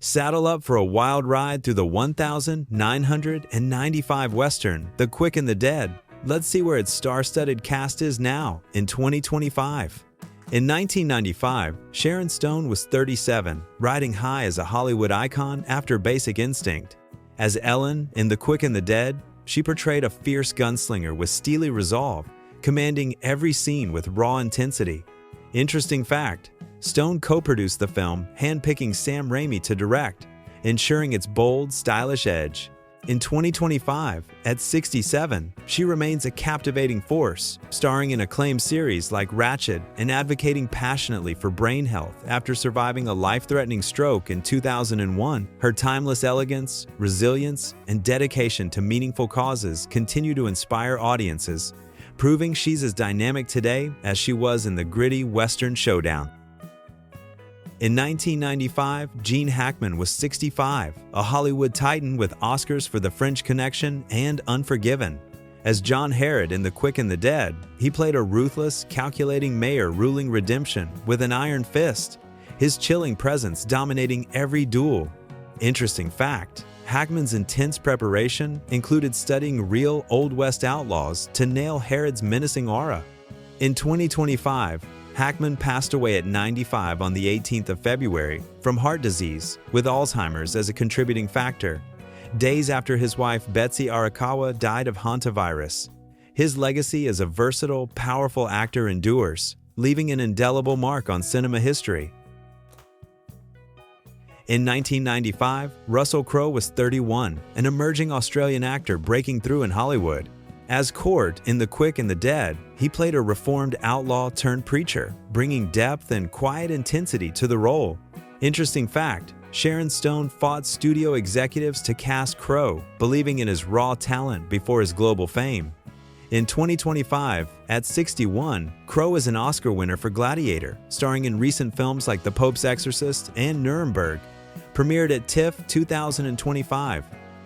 Saddle up for a wild ride through the 1995 Western, The Quick and the Dead. Let's see where its star-studded cast is now, in 2025. In 1995, Sharon Stone was 37, riding high as a Hollywood icon after Basic Instinct. As Ellen in The Quick and the Dead, she portrayed a fierce gunslinger with steely resolve, commanding every scene with raw intensity. Interesting fact, Stone co-produced the film, handpicking Sam Raimi to direct, ensuring its bold, stylish edge. In 2025, at 67, she remains a captivating force, starring in acclaimed series like Ratched and advocating passionately for brain health after surviving a life-threatening stroke in 2001. Her timeless elegance, resilience, and dedication to meaningful causes continue to inspire audiences, proving she's as dynamic today as she was in the gritty Western showdown. In 1995, Gene Hackman was 65, a Hollywood titan with Oscars for The French Connection and Unforgiven. As John Herod in The Quick and the Dead, he played a ruthless, calculating mayor ruling redemption with an iron fist, his chilling presence dominating every duel. Interesting fact, Hackman's intense preparation included studying real Old West outlaws to nail Herod's menacing aura. In 2025, Hackman passed away at 95 on the 18th of February from heart disease, with Alzheimer's as a contributing factor, days after his wife Betsy Arakawa died of hantavirus. His legacy as a versatile, powerful actor endures, leaving an indelible mark on cinema history. In 1995, Russell Crowe was 31, an emerging Australian actor breaking through in Hollywood. As Cord in The Quick and the Dead, he played a reformed outlaw-turned-preacher, bringing depth and quiet intensity to the role. Interesting fact, Sharon Stone fought studio executives to cast Crowe, believing in his raw talent before his global fame. In 2025, at 61, Crowe is an Oscar winner for Gladiator, starring in recent films like The Pope's Exorcist and Nuremberg. Premiered at TIFF 2025.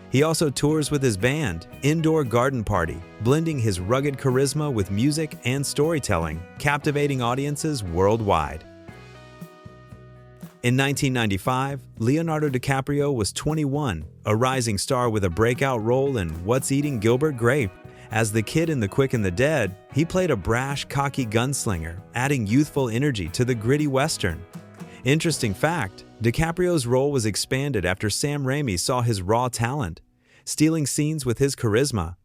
He also tours with his band, Indoor Garden Party, blending his rugged charisma with music and storytelling, captivating audiences worldwide. In 1995, Leonardo DiCaprio was 21, a rising star with a breakout role in What's Eating Gilbert Grape. As the kid in The Quick and the Dead, he played a brash, cocky gunslinger, adding youthful energy to the gritty Western. Interesting fact, DiCaprio's role was expanded after Sam Raimi saw his raw talent, stealing scenes with his charisma.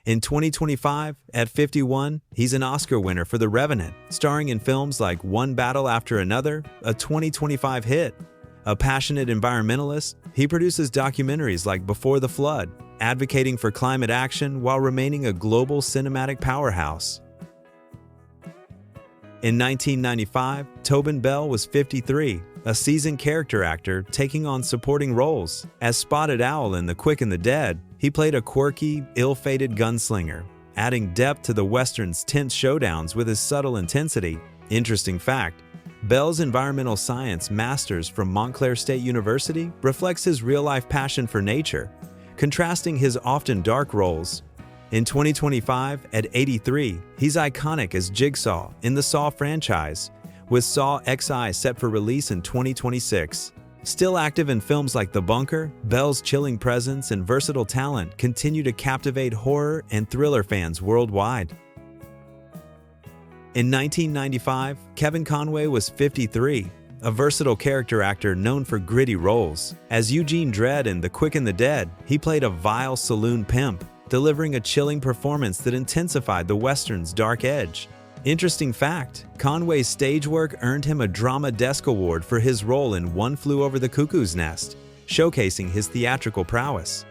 In 2025, at 51, he's an Oscar winner for The Revenant, starring in films like One Battle After Another, a 2025 hit. A passionate environmentalist, he produces documentaries like Before the Flood, advocating for climate action while remaining a global cinematic powerhouse. In 1995, Tobin Bell was 53, a seasoned character actor taking on supporting roles. As Spotted Owl in The Quick and the Dead, he played a quirky, ill-fated gunslinger, adding depth to the Western's tense showdowns with his subtle intensity. Interesting fact, Bell's environmental science master's from Montclair State University reflects his real-life passion for nature, contrasting his often dark roles. In 2025, at 83, he's iconic as Jigsaw in the Saw franchise, with Saw XI set for release in 2026. Still active in films like The Bunker, Bell's chilling presence and versatile talent continue to captivate horror and thriller fans worldwide. In 1995, Kevin Conway was 53, a versatile character actor known for gritty roles. As Eugene Dredd in The Quick and the Dead, he played a vile saloon pimp, delivering a chilling performance that intensified the Western's dark edge. Interesting fact, Conway's stage work earned him a Drama Desk Award for his role in One Flew Over the Cuckoo's Nest, showcasing his theatrical prowess.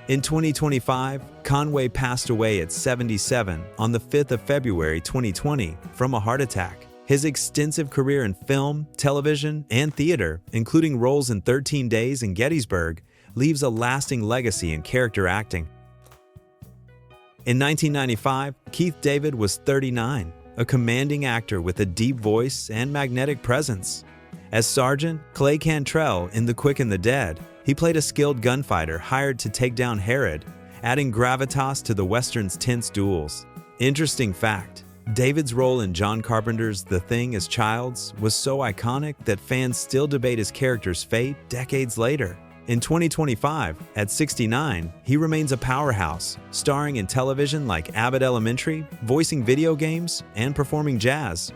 In 2025, Conway passed away at 77 on the 5th of February 2020 from a heart attack. His extensive career in film, television, and theater, including roles in 13 Days and Gettysburg, leaves a lasting legacy in character acting. In 1995, Keith David was 39, a commanding actor with a deep voice and magnetic presence. As Sergeant Clay Cantrell in The Quick and the Dead, he played a skilled gunfighter hired to take down Herod, adding gravitas to the Western's tense duels. Interesting fact, David's role in John Carpenter's The Thing as Childs was so iconic that fans still debate his character's fate decades later. In 2025, at 69, he remains a powerhouse, starring in television like Abbott Elementary, voicing video games, and performing jazz.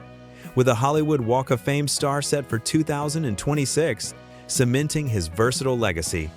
With a Hollywood Walk of Fame star set for 2026, cementing his versatile legacy.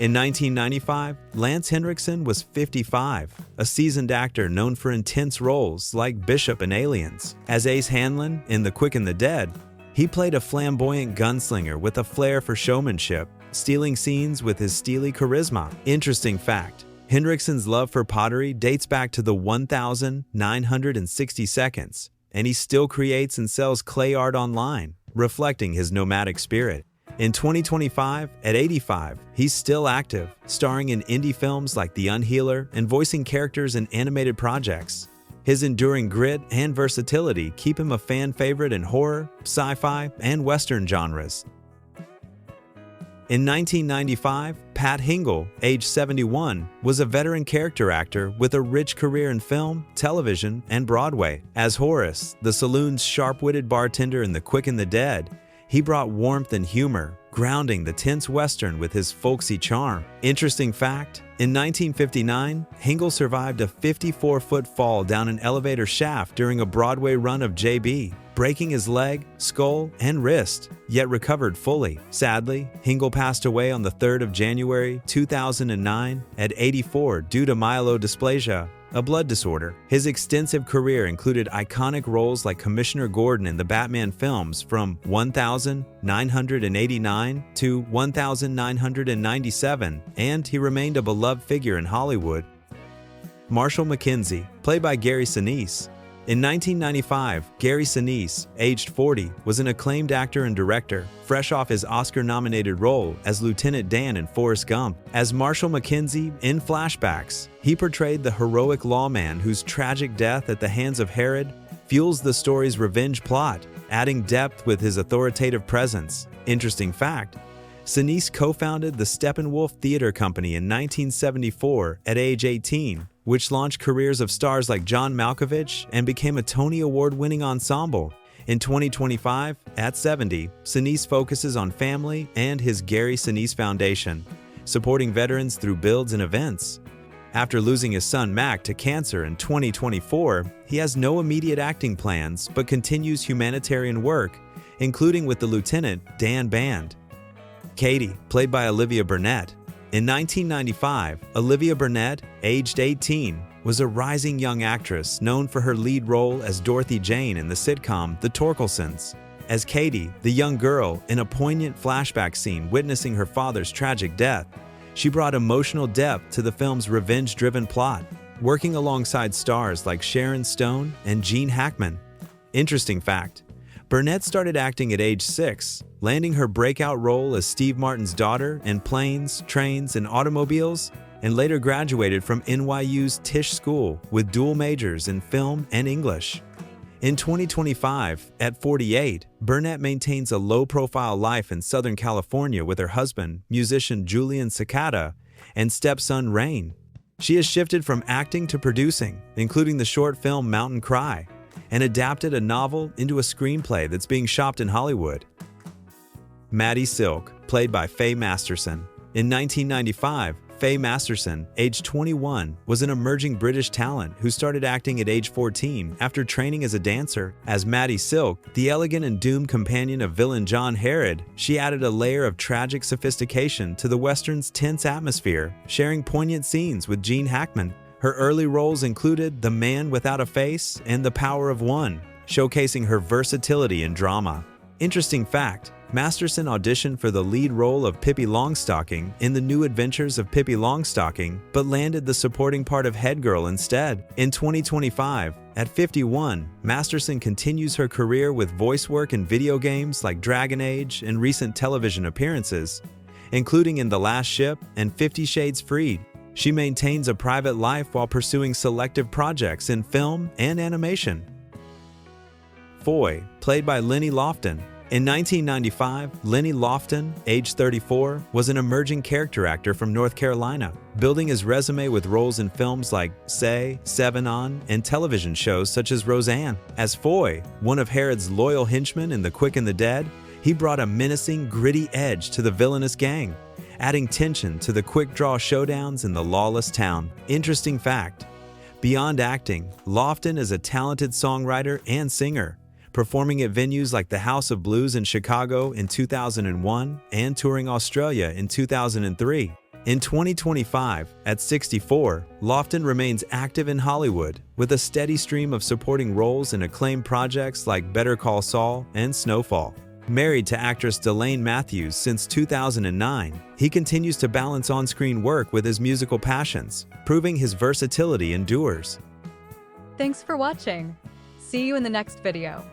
In 1995, Lance Henriksen was 55, a seasoned actor known for intense roles like Bishop in Aliens. As Ace Hanlon in The Quick and the Dead, he played a flamboyant gunslinger with a flair for showmanship, stealing scenes with his steely charisma. Interesting fact, Henriksen's love for pottery dates back to the 1,960 seconds, and he still creates and sells clay art online, reflecting his nomadic spirit. In 2025, at 85, he's still active, starring in indie films like The Unhealer and voicing characters in animated projects. His enduring grit and versatility keep him a fan favorite in horror, sci-fi, and Western genres. In 1995, Pat Hingle, age 71, was a veteran character actor with a rich career in film, television, and Broadway. As Horace, the saloon's sharp-witted bartender in The Quick and the Dead, he brought warmth and humor, grounding the tense Western with his folksy charm. Interesting fact, in 1959, Hingle survived a 54-foot fall down an elevator shaft during a Broadway run of JB, breaking his leg, skull, and wrist, yet recovered fully. Sadly, Hingle passed away on the 3rd of January 2009 at 84 due to myelodysplasia, a blood disorder. His extensive career included iconic roles like Commissioner Gordon in the Batman films from 1989 to 1997, and he remained a beloved figure in Hollywood. Marshall McKenzie, played by Gary Sinise. In 1995, Gary Sinise, aged 40, was an acclaimed actor and director, fresh off his Oscar-nominated role as Lieutenant Dan in Forrest Gump. As Marshall McKenzie in flashbacks, he portrayed the heroic lawman whose tragic death at the hands of Herod fuels the story's revenge plot, adding depth with his authoritative presence. Interesting fact, Sinise co-founded the Steppenwolf Theater Company in 1974 at age 18, which launched careers of stars like John Malkovich and became a Tony Award-winning ensemble. In 2025, at 70, Sinise focuses on family and his Gary Sinise Foundation, supporting veterans through builds and events. After losing his son Mac to cancer in 2024, he has no immediate acting plans but continues humanitarian work, including with the Lieutenant Dan Band. Katie, played by Olivia Burnett. In 1995, Olivia Burnett, aged 18, was a rising young actress known for her lead role as Dorothy Jane in the sitcom The Torkelsons. As Katie, the young girl, in a poignant flashback scene witnessing her father's tragic death, she brought emotional depth to the film's revenge-driven plot, working alongside stars like Sharon Stone and Gene Hackman. Interesting fact, Burnett started acting at age 6, landing her breakout role as Steve Martin's daughter in Planes, Trains, and Automobiles, and later graduated from NYU's Tisch School with dual majors in film and English. In 2025, at 48, Burnett maintains a low-profile life in Southern California with her husband, musician Julian Cicada, and stepson Rain. She has shifted from acting to producing, including the short film Mountain Cry, and adapted a novel into a screenplay that's being shopped in Hollywood. Maddie Silk, played by Faye Masterson. In 1995, Faye Masterson, age 21, was an emerging British talent who started acting at age 14 after training as a dancer. As Maddie Silk, the elegant and doomed companion of villain John Herod, she added a layer of tragic sophistication to the Western's tense atmosphere, sharing poignant scenes with Gene Hackman. Her early roles included The Man Without a Face and The Power of One, showcasing her versatility in drama. Interesting fact, Masterson auditioned for the lead role of Pippi Longstocking in The New Adventures of Pippi Longstocking, but landed the supporting part of Head Girl instead. In 2025, at 51, Masterson continues her career with voice work in video games like Dragon Age and recent television appearances, including in The Last Ship and 50 Shades Freed. She maintains a private life while pursuing selective projects in film and animation. Foy, played by Lenny Lofton. In 1995, Lenny Lofton, age 34, was an emerging character actor from North Carolina, building his resume with roles in films like Say, Seven On, and television shows such as Roseanne. As Foy, one of Herod's loyal henchmen in The Quick and the Dead, he brought a menacing, gritty edge to the villainous gang, adding tension to the quick-draw showdowns in the lawless town. Interesting fact: beyond acting, Lofton is a talented songwriter and singer, performing at venues like the House of Blues in Chicago in 2001 and touring Australia in 2003. In 2025, at 64, Lofton remains active in Hollywood, with a steady stream of supporting roles in acclaimed projects like Better Call Saul and Snowfall. Married to actress Delane Matthews since 2009, he continues to balance on-screen work with his musical passions, proving his versatility endures. Thanks for watching. See you in the next video.